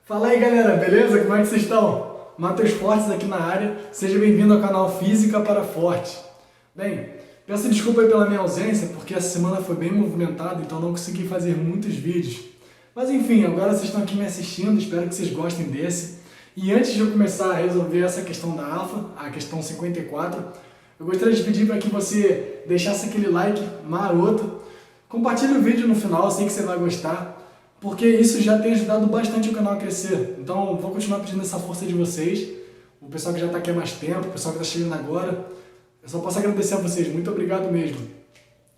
Fala aí galera, beleza? Como é que vocês estão? Matheus Fortes aqui na área, seja bem-vindo ao canal Física para Forte. Bem, peço desculpa aí pela minha ausência, porque essa semana foi bem movimentada, então não consegui fazer muitos vídeos. Mas enfim, agora vocês estão aqui me assistindo, espero que vocês gostem desse. E antes de eu começar a resolver essa questão da AFA, a questão 54, eu gostaria de pedir para que você deixasse aquele like maroto, compartilhe o vídeo no final, eu sei que você vai gostar, porque isso já tem ajudado bastante o canal a crescer. Então vou continuar pedindo essa força de vocês, o pessoal que já está aqui há mais tempo, o pessoal que está chegando agora, eu só posso agradecer a vocês, muito obrigado mesmo.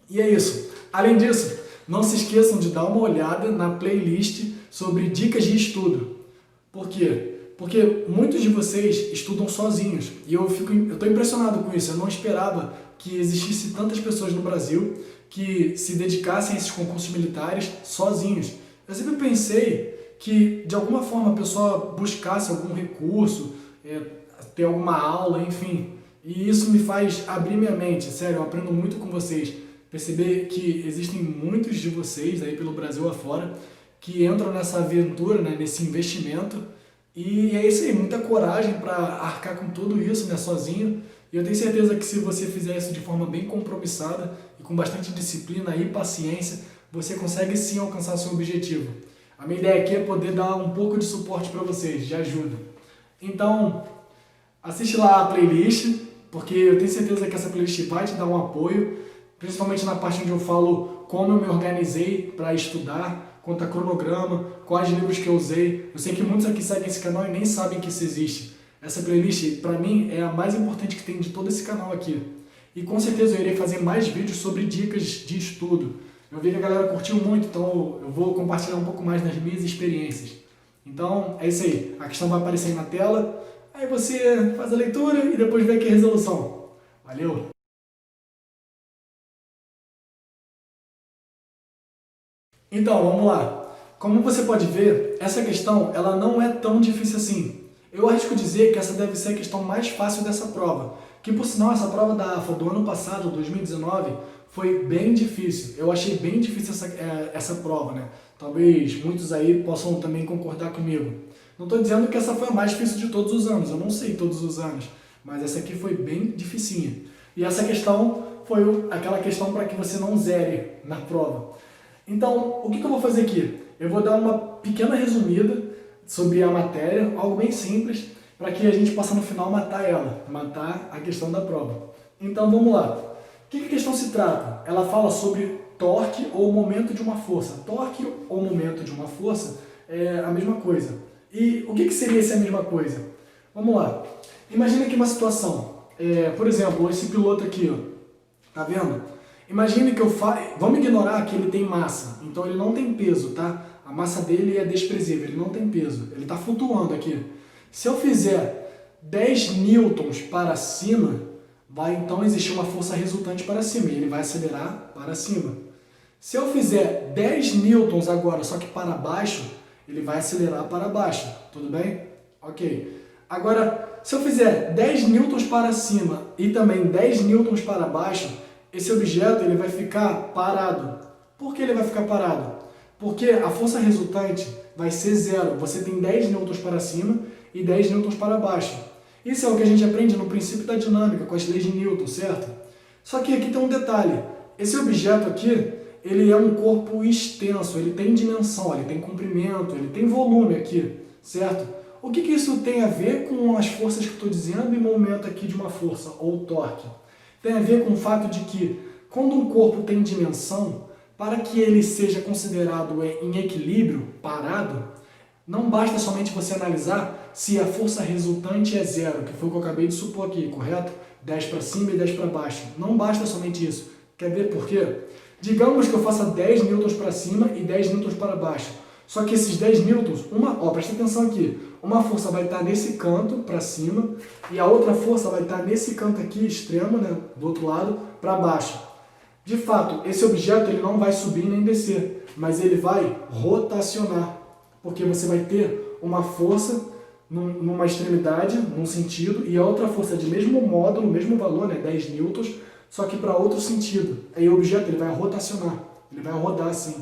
E é isso. Além disso, não se esqueçam de dar uma olhada na playlist sobre dicas de estudo. Por quê? Porque muitos de vocês estudam sozinhos e eu estou impressionado com isso. Eu não esperava que existisse tantas pessoas no Brasil que se dedicassem a esses concursos militares sozinhos. Eu sempre pensei que de alguma forma a pessoa buscasse algum recurso, ter alguma aula, enfim. E isso me faz abrir minha mente, sério, eu aprendo muito com vocês. Perceber que existem muitos de vocês aí pelo Brasil afora que entram nessa aventura, né, nesse investimento. E é isso aí, muita coragem para arcar com tudo isso, né, sozinho. E eu tenho certeza que se você fizer isso de forma bem compromissada e com bastante disciplina e paciência, você consegue sim alcançar seu objetivo. A minha ideia aqui é poder dar um pouco de suporte para vocês, de ajuda. Então, assiste lá a playlist, porque eu tenho certeza que essa playlist vai te dar um apoio, principalmente na parte onde eu falo como eu me organizei para estudar, quanto a cronograma, quais livros que eu usei. Eu sei que muitos aqui seguem esse canal e nem sabem que isso existe. Essa playlist, para mim, é a mais importante que tem de todo esse canal aqui. E com certeza eu irei fazer mais vídeos sobre dicas de estudo. Eu vi que a galera curtiu muito, então eu vou compartilhar um pouco mais das minhas experiências. Então, é isso aí. A questão vai aparecer aí na tela. Aí você faz a leitura e depois vê aqui a resolução. Valeu! Então, vamos lá. Como você pode ver, essa questão ela não é tão difícil assim. Eu arrisco dizer que essa deve ser a questão mais fácil dessa prova. Que, por sinal, essa prova da AFA do ano passado, 2019, foi bem difícil. Eu achei bem difícil essa prova, né? Talvez muitos aí possam também concordar comigo. Não estou dizendo que essa foi a mais difícil de todos os anos, eu não sei todos os anos, mas essa aqui foi bem dificinha. E essa questão foi aquela questão para que você não zere na prova. Então, o que eu vou fazer aqui? Eu vou dar uma pequena resumida sobre a matéria, algo bem simples, para que a gente possa no final matar a questão da prova. Então, vamos lá. O que a questão se trata? Ela fala sobre torque ou momento de uma força. Torque ou momento de uma força é a mesma coisa. E o que seria essa mesma coisa? Vamos lá. Imagina aqui uma situação. Por exemplo, esse piloto aqui, ó, tá vendo? Imagine que vamos ignorar que ele tem massa, então ele não tem peso, tá? A massa dele é desprezível, ele não tem peso, ele está flutuando aqui. Se eu fizer 10 newtons para cima, vai então existir uma força resultante para cima, e ele vai acelerar para cima. Se eu fizer 10 newtons agora, só que para baixo, ele vai acelerar para baixo, tudo bem? Ok. Agora, se eu fizer 10 newtons para cima e também 10 newtons para baixo, esse objeto ele vai ficar parado. Por que ele vai ficar parado? Porque a força resultante vai ser zero. Você tem 10 newtons para cima e 10 newtons para baixo. Isso é o que a gente aprende no princípio da dinâmica, com as leis de Newton, certo? Só que aqui tem um detalhe. Esse objeto aqui, ele é um corpo extenso, ele tem dimensão, ele tem comprimento, ele tem volume aqui, certo? O que isso tem a ver com as forças que eu estou dizendo e momento aqui de uma força, ou torque? Tem a ver com o fato de que, quando um corpo tem dimensão, para que ele seja considerado em equilíbrio, parado, não basta somente você analisar se a força resultante é zero, que foi o que eu acabei de supor aqui, correto? 10 para cima e 10 para baixo. Não basta somente isso. Quer ver por quê? Digamos que eu faça 10 newtons para cima e 10 newtons para baixo. Só que esses 10 newtons, presta atenção aqui, uma força vai estar nesse canto, para cima, e a outra força vai estar nesse canto aqui, extremo, né, do outro lado, para baixo. De fato, esse objeto ele não vai subir nem descer, mas ele vai rotacionar, porque você vai ter uma força numa extremidade, num sentido, e a outra força de mesmo módulo, mesmo valor, né, 10 newtons, só que para outro sentido. Aí o objeto ele vai rotacionar, ele vai rodar assim,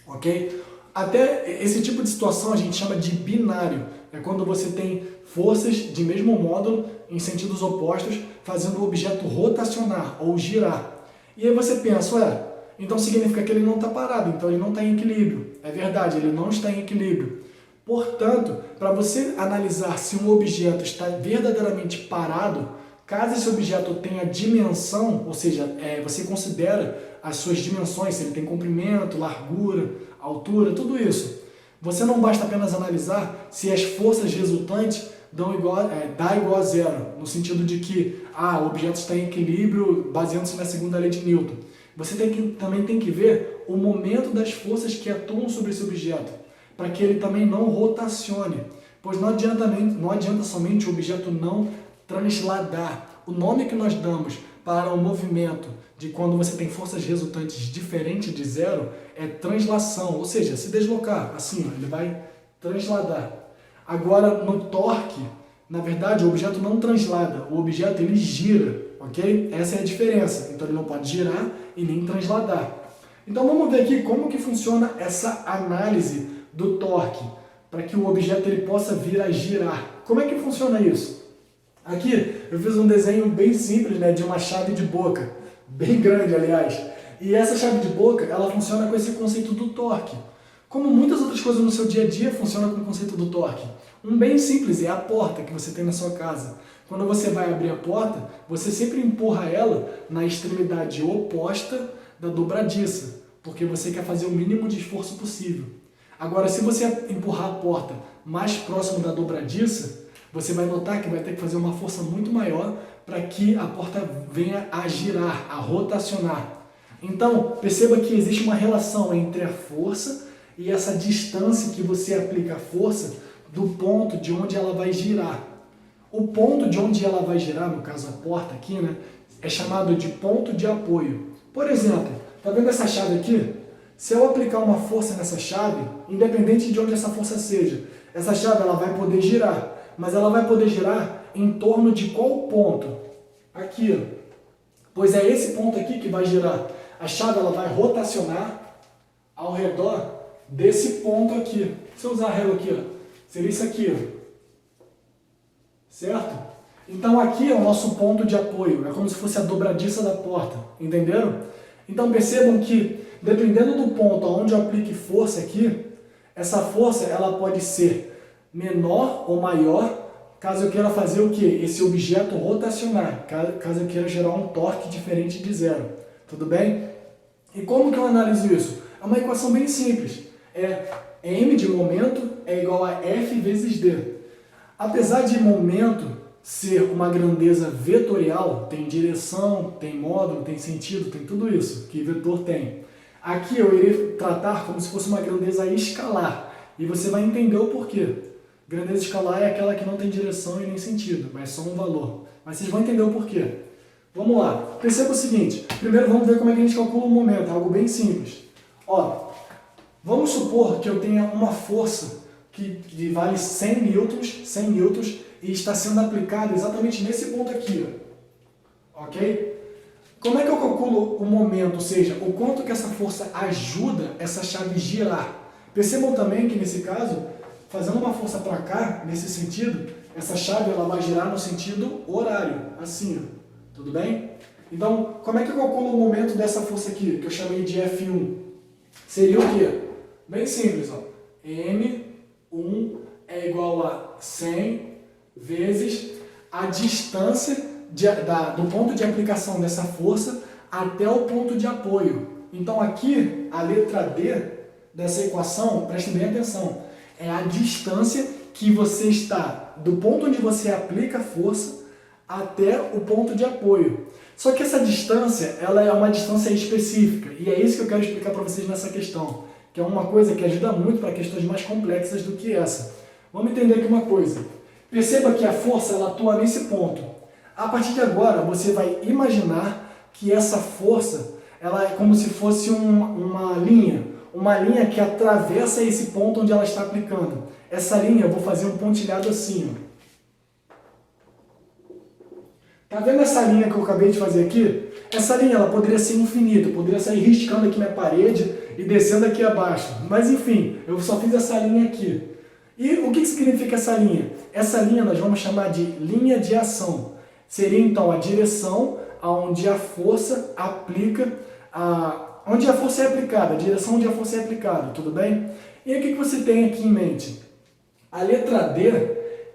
ok? Até esse tipo de situação a gente chama de binário. É quando você tem forças de mesmo módulo em sentidos opostos fazendo o objeto rotacionar ou girar. E aí você pensa, ué, então significa que ele não está parado, então ele não está em equilíbrio. É verdade, ele não está em equilíbrio. Portanto, para você analisar se um objeto está verdadeiramente parado, caso esse objeto tenha dimensão, ou seja, você considera as suas dimensões, se ele tem comprimento, largura, altura, tudo isso. Você não basta apenas analisar se as forças resultantes dá igual a zero, no sentido de que o objeto está em equilíbrio baseando-se na segunda lei de Newton. Você também tem que ver o momento das forças que atuam sobre esse objeto, para que ele também não rotacione, pois não adianta somente o objeto não transladar. O nome que nós damos para o movimento de quando você tem forças resultantes diferentes de zero é translação, ou seja, se deslocar, assim, ele vai transladar. Agora, no torque, na verdade, o objeto não translada, o objeto ele gira, ok? Essa é a diferença, então ele não pode girar e nem transladar. Então vamos ver aqui como que funciona essa análise do torque, para que o objeto ele possa vir a girar. Como é que funciona isso? Aqui eu fiz um desenho bem simples, né, de uma chave de boca, bem grande aliás. E essa chave de boca, ela funciona com esse conceito do torque. Como muitas outras coisas no seu dia a dia funcionam com o conceito do torque. Um bem simples é a porta que você tem na sua casa. Quando você vai abrir a porta, você sempre empurra ela na extremidade oposta da dobradiça, porque você quer fazer o mínimo de esforço possível. Agora, se você empurrar a porta mais próximo da dobradiça, você vai notar que vai ter que fazer uma força muito maior para que a porta venha a girar, a rotacionar. Então, perceba que existe uma relação entre a força e essa distância que você aplica a força do ponto de onde ela vai girar. O ponto de onde ela vai girar, no caso a porta aqui, né, é chamado de ponto de apoio. Por exemplo, tá vendo essa chave aqui? Se eu aplicar uma força nessa chave, independente de onde essa força seja, essa chave ela vai poder girar, mas ela vai poder girar em torno de qual ponto? Aqui, ó. Pois é esse ponto aqui que vai girar. A chave ela vai rotacionar ao redor desse ponto aqui. Se eu usar a régua aqui, ó, seria isso aqui, ó. Certo? Então aqui é o nosso ponto de apoio, é como se fosse a dobradiça da porta, entenderam? Então percebam que, dependendo do ponto onde eu aplique força aqui, essa força ela pode ser menor ou maior, caso eu queira fazer o quê? Esse objeto rotacionar, caso eu queira gerar um torque diferente de zero, tudo bem? E como que eu analiso isso? É uma equação bem simples, m de momento é igual a F vezes D. Apesar de momento ser uma grandeza vetorial, tem direção, tem módulo, tem sentido, tem tudo isso que vetor tem. Aqui eu irei tratar como se fosse uma grandeza escalar, e você vai entender o porquê. Grandeza escalar é aquela que não tem direção e nem sentido, mas só um valor. Mas vocês vão entender o porquê. Vamos lá. Perceba o seguinte. Primeiro vamos ver como é que a gente calcula o momento. É algo bem simples. Ó, vamos supor que eu tenha uma força que vale 100 newtons e está sendo aplicada exatamente nesse ponto aqui. Ó. Ok? Como é que eu calculo o momento? Ou seja, o quanto que essa força ajuda essa chave a girar. Percebam também que nesse caso, fazendo uma força para cá, nesse sentido, essa chave ela vai girar no sentido horário, assim, ó. Tudo bem? Então, como é que eu calculo o momento dessa força aqui, que eu chamei de F1? Seria o quê? Bem simples, ó. M1 é igual a 100 vezes a distância do ponto de aplicação dessa força até o ponto de apoio. Então, aqui, a letra D dessa equação, prestem bem atenção, é a distância que você está do ponto onde você aplica a força até o ponto de apoio. Só que essa distância, ela é uma distância específica, e é isso que eu quero explicar para vocês nessa questão, que é uma coisa que ajuda muito para questões mais complexas do que essa. Vamos entender aqui uma coisa. Perceba que a força ela atua nesse ponto. A partir de agora, você vai imaginar que essa força ela é como se fosse uma linha que atravessa esse ponto onde ela está aplicando. Essa linha eu vou fazer um pontilhado assim, ó. Tá vendo essa linha que eu acabei de fazer aqui? Essa linha ela poderia ser infinita, eu poderia sair riscando aqui minha parede e descendo aqui abaixo. Mas enfim, eu só fiz essa linha aqui. E o que significa essa linha? Essa linha nós vamos chamar de linha de ação. Seria então a direção onde a força aplica, onde a força é aplicada, a direção onde a força é aplicada, tudo bem? E o que você tem aqui em mente? A letra D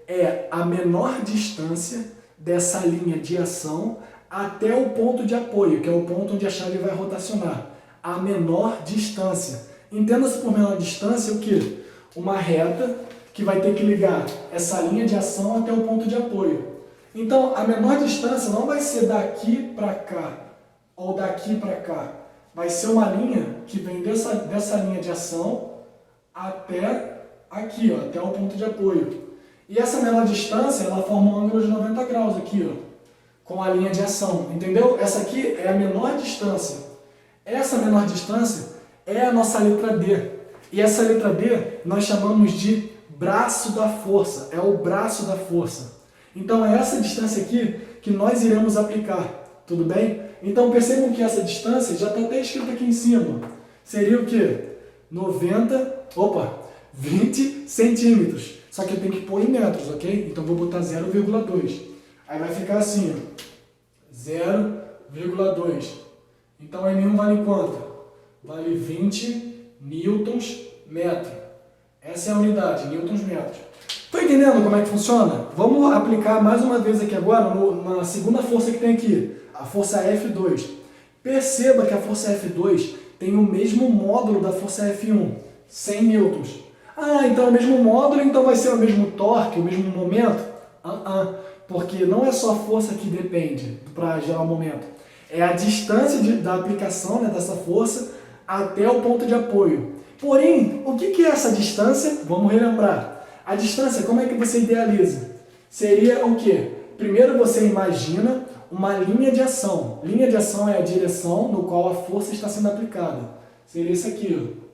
é a menor distância dessa linha de ação até o ponto de apoio, que é o ponto onde a chave vai rotacionar. A menor distância. Entenda-se por menor distância o quê? Uma reta que vai ter que ligar essa linha de ação até o ponto de apoio. Então, a menor distância não vai ser daqui para cá ou daqui para cá. Vai ser uma linha que vem dessa linha de ação até aqui, ó, até o ponto de apoio. E essa menor distância, ela forma um ângulo de 90 graus aqui, ó, com a linha de ação, entendeu? Essa aqui é a menor distância. Essa menor distância é a nossa letra D. E essa letra D nós chamamos de braço da força, é o braço da força. Então é essa distância aqui que nós iremos aplicar, tudo bem? Então percebam que essa distância já está até escrito aqui em cima. Seria o quê? 20 centímetros. Só que eu tenho que pôr em metros, ok? Então vou botar 0,2. Aí vai ficar assim, ó, 0,2. Então M1 vale quanto? Vale 20 newtons metro. Essa é a unidade, newtons metros. Estou entendendo como é que funciona? Vamos aplicar mais uma vez aqui agora na segunda força que tem aqui, a força F2. Perceba que a força F2 tem o mesmo módulo da força F1, 100 newtons. Ah, então é o mesmo módulo, então vai ser o mesmo torque, o mesmo momento? Porque não é só a força que depende para gerar o momento. É a distância da aplicação, né, dessa força até o ponto de apoio. Porém, o que é essa distância? Vamos relembrar. A distância, como é que você idealiza? Seria o quê? Primeiro você imagina uma linha de ação. Linha de ação é a direção no qual a força está sendo aplicada. Seria isso aqui, ó.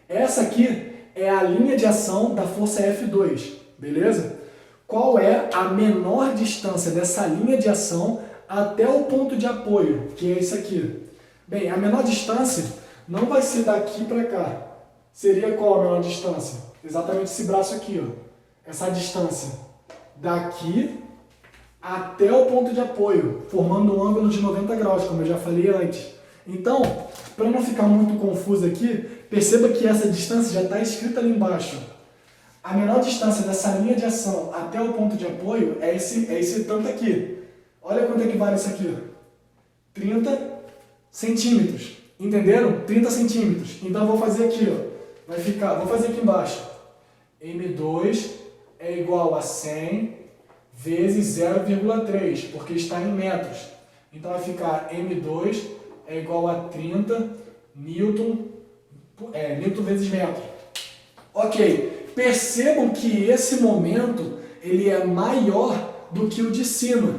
Essa aqui é a linha de ação da força F2, beleza? Qual é a menor distância dessa linha de ação até o ponto de apoio, que é isso aqui? Bem, a menor distância não vai ser daqui para cá. Seria qual a menor distância? Exatamente esse braço aqui, ó. Essa distância daqui até o ponto de apoio, formando um ângulo de 90 graus, como eu já falei antes. Então, para não ficar muito confuso aqui, perceba que essa distância já está escrita ali embaixo. A menor distância dessa linha de ação até o ponto de apoio é esse tanto aqui. Olha quanto é que vale isso aqui. 30 centímetros. Entenderam? 30 centímetros. Então eu vou fazer aqui, ó. Vou fazer aqui embaixo. M2 é igual a 100 vezes 0,3, porque está em metros. Então vai ficar M2 é igual a 30 newton vezes metro. Ok, percebam que esse momento ele é maior do que o de cima.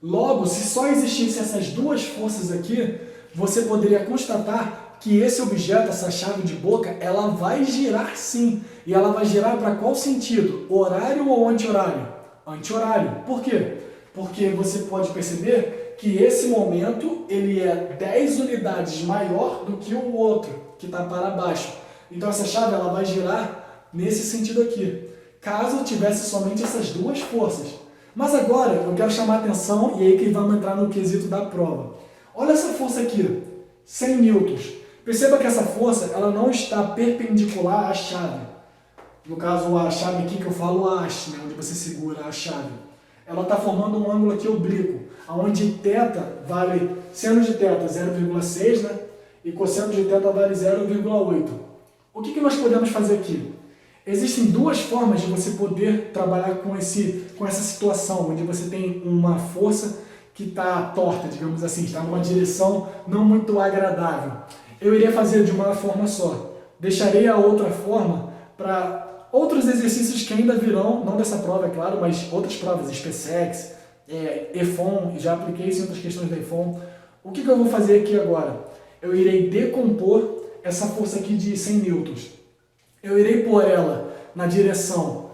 Logo, se só existissem essas duas forças aqui, você poderia constatar que esse objeto, essa chave de boca, ela vai girar sim. E ela vai girar para qual sentido? Horário ou anti-horário? Anti-horário. Por quê? Porque você pode perceber que esse momento ele é 10 unidades maior do que o outro, que está para baixo. Então essa chave ela vai girar nesse sentido aqui, caso tivesse somente essas duas forças. Mas agora eu quero chamar a atenção, e aí que vamos entrar no quesito da prova. Olha essa força aqui, 100 newtons. Perceba que essa força ela não está perpendicular à chave. No caso, a chave aqui que eu falo, a haste, né, onde você segura a chave. Ela está formando um ângulo aqui oblíquo, onde θ vale, seno de θ 0,6, né, e cosseno de θ vale 0,8. O que nós podemos fazer aqui? Existem duas formas de você poder trabalhar com essa situação, onde você tem uma força que está torta, digamos assim, está numa direção não muito agradável. Eu iria fazer de uma forma só. Deixarei a outra forma para outros exercícios que ainda virão, não dessa prova, é claro, mas outras provas, SpaceX, EFON, já apliquei isso em outras questões da EFON. O que eu vou fazer aqui agora? Eu irei decompor essa força aqui de 100 newtons. Eu irei pôr ela na direção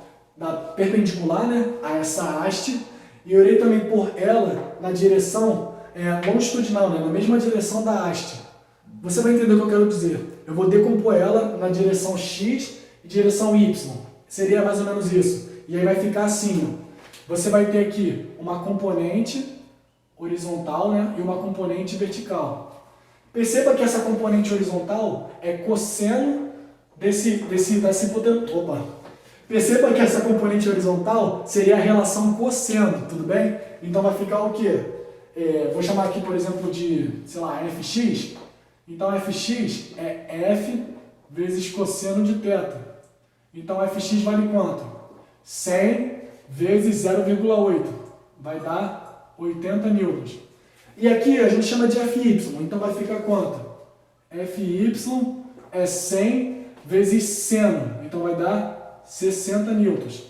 perpendicular, né, a essa haste, e eu irei também pôr ela na direção longitudinal, né, na mesma direção da haste. você vai entender o que eu quero dizer. Eu vou decompor ela na direção X e direção Y. Seria mais ou menos isso. E aí vai ficar assim, ó. Você vai ter aqui uma componente horizontal, né, e uma componente vertical. Perceba que essa componente horizontal é cosseno dessa hipotenusa. Opa! Perceba que essa componente horizontal seria a relação cosseno, tudo bem? Então vai ficar o quê? Vou chamar aqui, por exemplo, de, sei lá, fx. Então fx é f vezes cosseno de θ. Então fx vale quanto? 100 vezes 0,8. Vai dar 80 newtons. E aqui a gente chama de fy. Então vai ficar quanto? Fy é 100 vezes seno. Então vai dar 60 newtons.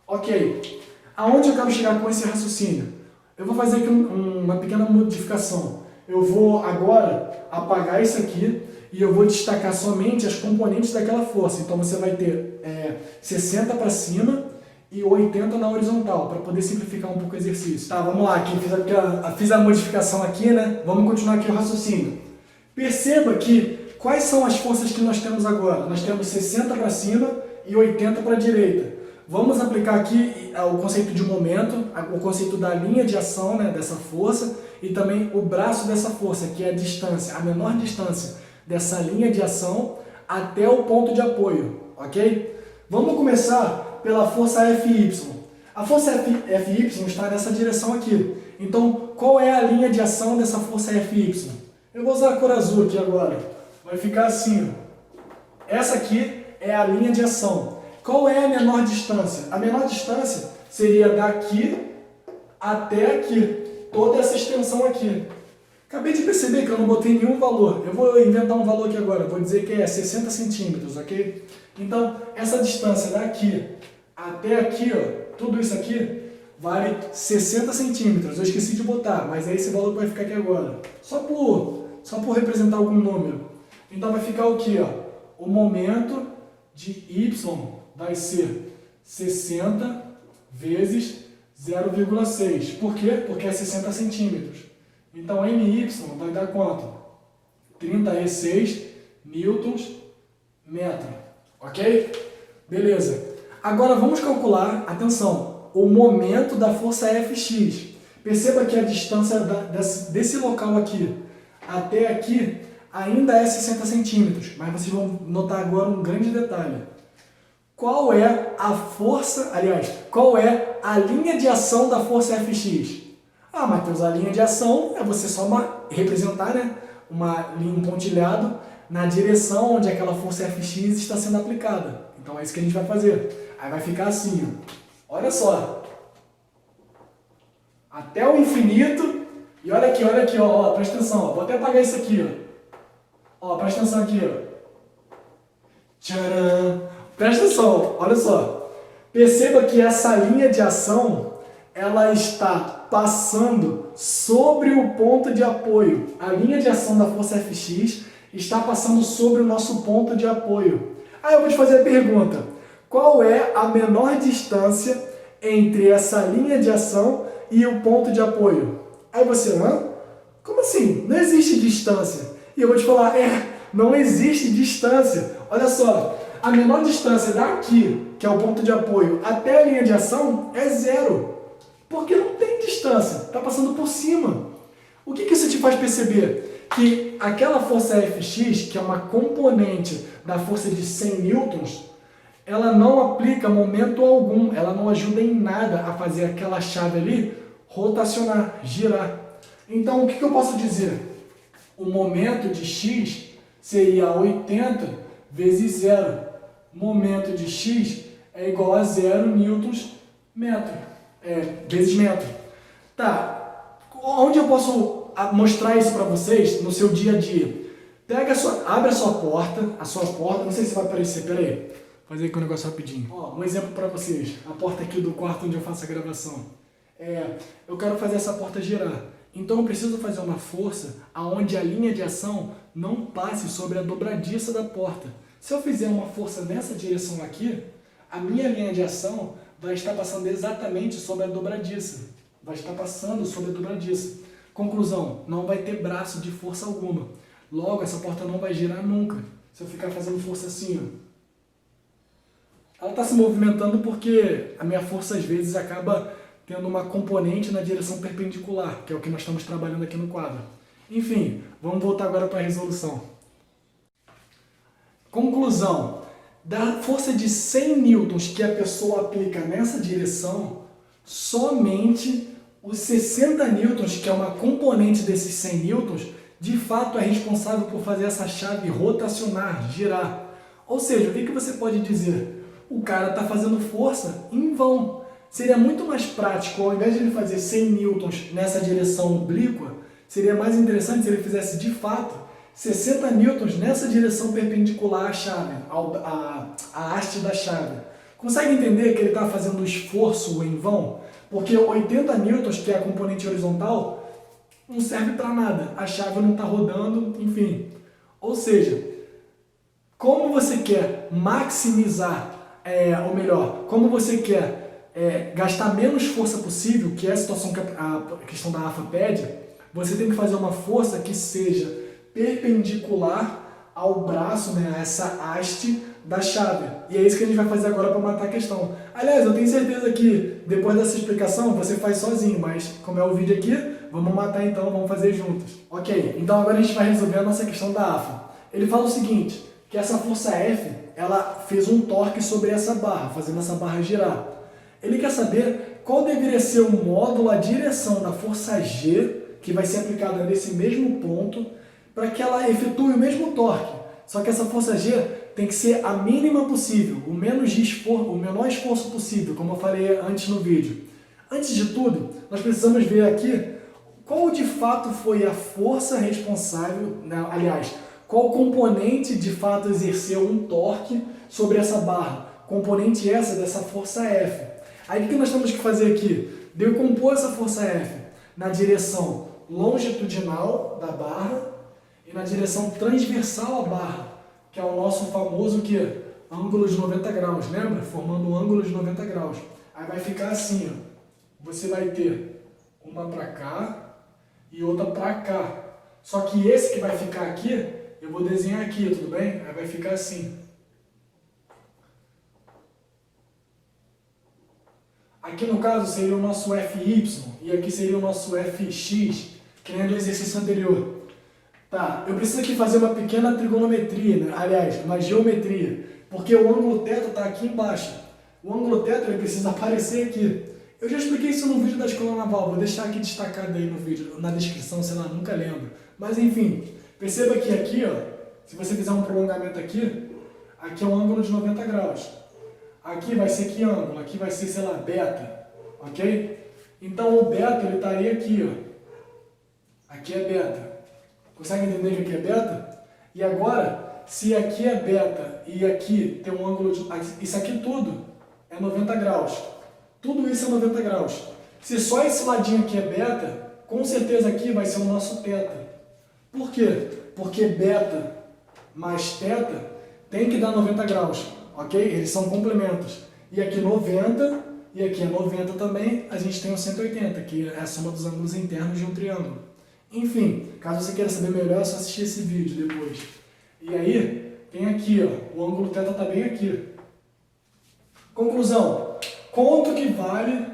Ok. Aonde eu quero chegar com esse raciocínio? Eu vou fazer aqui uma pequena modificação. Eu vou agora apagar isso aqui e eu vou destacar somente as componentes daquela força. Então você vai ter 60 para cima e 80 na horizontal, para poder simplificar um pouco o exercício. Tá, vamos lá, aqui fiz a modificação aqui, né? Vamos continuar aqui o raciocínio. Perceba que quais são as forças que nós temos agora? Nós temos 60 para cima e 80 para a direita. Vamos aplicar aqui o conceito de momento, o conceito da linha de ação, né, dessa força, e também o braço dessa força, que é a distância, a menor distância dessa linha de ação até o ponto de apoio, ok? Vamos começar pela força Fy. A força Fy está nessa direção aqui. Então, qual é a linha de ação dessa força Fy? Eu vou usar a cor azul aqui agora. Vai ficar assim, ó. Essa aqui é a linha de ação. Qual é a menor distância? A menor distância seria daqui até aqui. Toda essa extensão aqui. Acabei de perceber que eu não botei nenhum valor. Eu vou inventar um valor aqui agora. Vou dizer que é 60 centímetros, ok? Então, essa distância daqui até aqui, ó, tudo isso aqui, vale 60 centímetros. Eu esqueci de botar, mas é esse valor que vai ficar aqui agora. Só por representar algum número. Então vai ficar o quê? Ó? O momento de Y vai ser 60 vezes 0,6. Por quê? Porque é 60 centímetros. Então MY vai dar quanto? 36 newtons metro. Ok? Beleza. Agora vamos calcular, atenção, o momento da força Fx. Perceba que a distância desse local aqui até aqui ainda é 60 centímetros, mas vocês vão notar agora um grande detalhe. Qual é a força, aliás, qual é a linha de ação da força Fx? Ah, Matheus, a linha de ação é você só representar, né, um pontilhado na direção onde aquela força Fx está sendo aplicada. Então é isso que a gente vai fazer. Aí vai ficar assim, ó. Olha só. Até o infinito. E olha aqui, ó, presta atenção. Ó. Vou até apagar isso aqui, ó. Ó, presta atenção aqui, ó. Tcharam! Presta atenção, olha só. Perceba que essa linha de ação, ela está passando sobre o ponto de apoio. A linha de ação da força Fx está passando sobre o nosso ponto de apoio. Aí eu vou te fazer a pergunta. Qual é a menor distância entre essa linha de ação e o ponto de apoio? Aí você, como assim? Não existe distância. E eu vou te falar, não existe distância. Olha só, a menor distância daqui, que é o ponto de apoio, até a linha de ação é 0. Porque não tem distância, está passando por cima. O que isso te faz perceber? Que aquela força Fx, que é uma componente da força de 100 newtons, ela não aplica momento algum, ela não ajuda em nada a fazer aquela chave ali rotacionar, girar. Então, o que eu posso dizer? O momento de x seria 80 vezes 0. Momento de x é igual a 0 newtons metro, vezes metro. Tá, onde eu posso mostrar isso para vocês no seu dia a dia? Abre a sua porta, não sei se vai aparecer, peraí. Vou fazer aqui um negócio rapidinho. Ó, um exemplo para vocês, a porta aqui do quarto onde eu faço a gravação. Eu quero fazer essa porta girar. Então eu preciso fazer uma força aonde a linha de ação não passe sobre a dobradiça da porta. Se eu fizer uma força nessa direção aqui, a minha linha de ação vai estar passando exatamente sobre a dobradiça. Vai estar passando sobre a dobradiça. Conclusão, não vai ter braço de força alguma. Logo, essa porta não vai girar nunca. Se eu ficar fazendo força assim, ó. Ela está se movimentando porque a minha força às vezes acaba tendo uma componente na direção perpendicular, que é o que nós estamos trabalhando aqui no quadro. Enfim, vamos voltar agora para a resolução. Conclusão. Da força de 100 newtons que a pessoa aplica nessa direção, somente os 60 newtons, que é uma componente desses 100 newtons, de fato é responsável por fazer essa chave rotacionar, girar. Ou seja, o que você pode dizer? O cara está fazendo força em vão. Seria muito mais prático, ao invés de ele fazer 100 newtons nessa direção oblíqua, seria mais interessante se ele fizesse de fato 60 newtons nessa direção perpendicular à chave, à haste da chave. Consegue entender que ele está fazendo esforço em vão? Porque 80 newtons, que é a componente horizontal, não serve para nada. A chave não está rodando, enfim. Ou seja, como você quer maximizar, ou melhor, como você quer gastar menos força possível, que é a situação que a questão da AFA pede, você tem que fazer uma força que seja perpendicular ao braço, né, a essa haste da chave. E é isso que a gente vai fazer agora para matar a questão. Aliás, eu tenho certeza que depois dessa explicação você faz sozinho, mas como é o vídeo aqui, vamos matar então, vamos fazer juntos. Ok, então agora a gente vai resolver a nossa questão da AFA. Ele fala o seguinte, que essa força F, ela fez um torque sobre essa barra, fazendo essa barra girar. Ele quer saber qual deveria ser o módulo, a direção da força G, que vai ser aplicada nesse mesmo ponto, para que ela efetue o mesmo torque. Só que essa força G tem que ser a mínima possível, o menor esforço possível, como eu falei antes no vídeo. Antes de tudo, nós precisamos ver aqui qual de fato foi a força responsável, né? Aliás, qual componente de fato exerceu um torque sobre essa barra. Componente essa dessa força F. Aí o que nós temos que fazer aqui? Decompor essa força F na direção longitudinal da barra e na direção transversal à barra, que é o nosso famoso ângulo de 90 graus, lembra? Formando um ângulo de 90 graus. Aí vai ficar assim, ó. Você vai ter uma para cá e outra para cá. Só que esse que vai ficar aqui, eu vou desenhar aqui, tudo bem? Aí vai ficar assim. Aqui no caso seria o nosso FY e aqui seria o nosso FX, que nem do exercício anterior. Tá, eu preciso aqui fazer uma pequena trigonometria, né? Aliás, uma geometria, porque o ângulo θ está aqui embaixo. O ângulo θ ele precisa aparecer aqui. Eu já expliquei isso no vídeo da Escola Naval, vou deixar aqui destacado aí no vídeo, na descrição, sei lá, nunca lembro. Mas enfim, perceba que aqui, ó, se você fizer um prolongamento aqui é um ângulo de 90 graus. Aqui vai ser que ângulo? Aqui vai ser, sei lá, beta, ok? Então o beta ele estaria aqui, ó. Aqui é beta. Consegue entender que aqui é beta? E agora, se aqui é beta e aqui tem um ângulo de... Isso aqui tudo é 90 graus. Tudo isso é 90 graus. Se só esse ladinho aqui é beta, com certeza aqui vai ser o nosso θ. Por quê? Porque beta mais θ tem que dar 90 graus, ok? Eles são complementos. E aqui 90, e aqui é 90 também, a gente tem o 180, que é a soma dos ângulos internos de um triângulo. Enfim, caso você queira saber melhor, é só assistir esse vídeo depois. E aí, tem aqui, ó, o ângulo θ está bem aqui. Conclusão, quanto que vale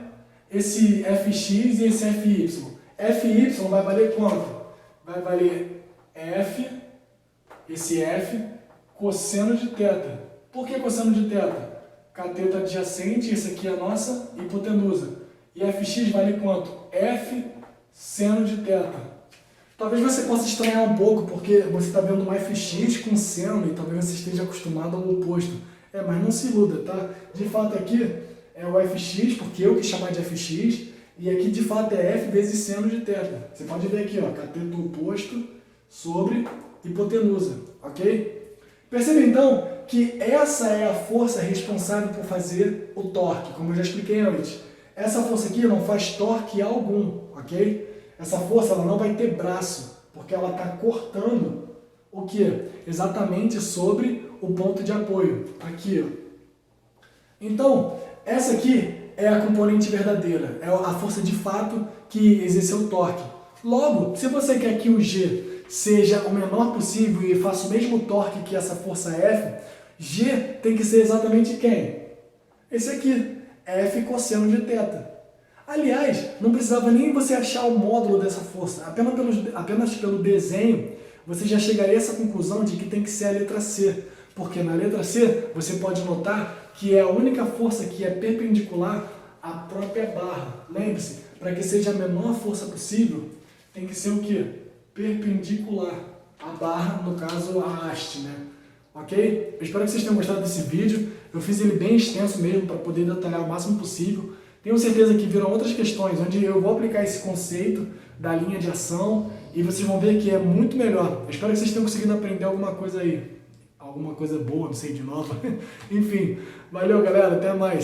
esse Fx e esse Fy? Fy vai valer quanto? Vai valer F, esse F, cosseno de θ. Por que cosseno de θ? Cateto adjacente, esse aqui é a nossa hipotenusa. E Fx vale quanto? F seno de θ. Talvez você possa estranhar um pouco, porque você está vendo um Fx com seno e talvez você esteja acostumado ao oposto. Mas não se iluda, tá? De fato aqui é o Fx, porque eu quis chamar de Fx, e aqui de fato é F vezes seno de θ. Você pode ver aqui, ó, cateto oposto sobre hipotenusa, ok? Perceba então que essa é a força responsável por fazer o torque, como eu já expliquei antes. Essa força aqui não faz torque algum, ok? Essa força ela não vai ter braço, porque ela está cortando o que? Exatamente sobre o ponto de apoio, aqui, ó. Então, essa aqui é a componente verdadeira, é a força de fato que exerceu o torque. Logo, se você quer que o G seja o menor possível e faça o mesmo torque que essa força F, G tem que ser exatamente quem? Esse aqui, F cosseno de θ. Aliás, não precisava nem você achar o módulo dessa força, apenas pelo desenho você já chegaria a essa conclusão de que tem que ser a letra C, porque na letra C você pode notar que é a única força que é perpendicular à própria barra. Lembre-se, para que seja a menor força possível, tem que ser o quê? Perpendicular à barra, no caso a haste, né? Ok? Eu espero que vocês tenham gostado desse vídeo. Eu fiz ele bem extenso mesmo para poder detalhar o máximo possível. Tenho certeza que virão outras questões onde eu vou aplicar esse conceito da linha de ação e vocês vão ver que é muito melhor. Eu espero que vocês tenham conseguido aprender alguma coisa aí. Alguma coisa boa, não sei, de nova. Enfim, valeu galera, até mais.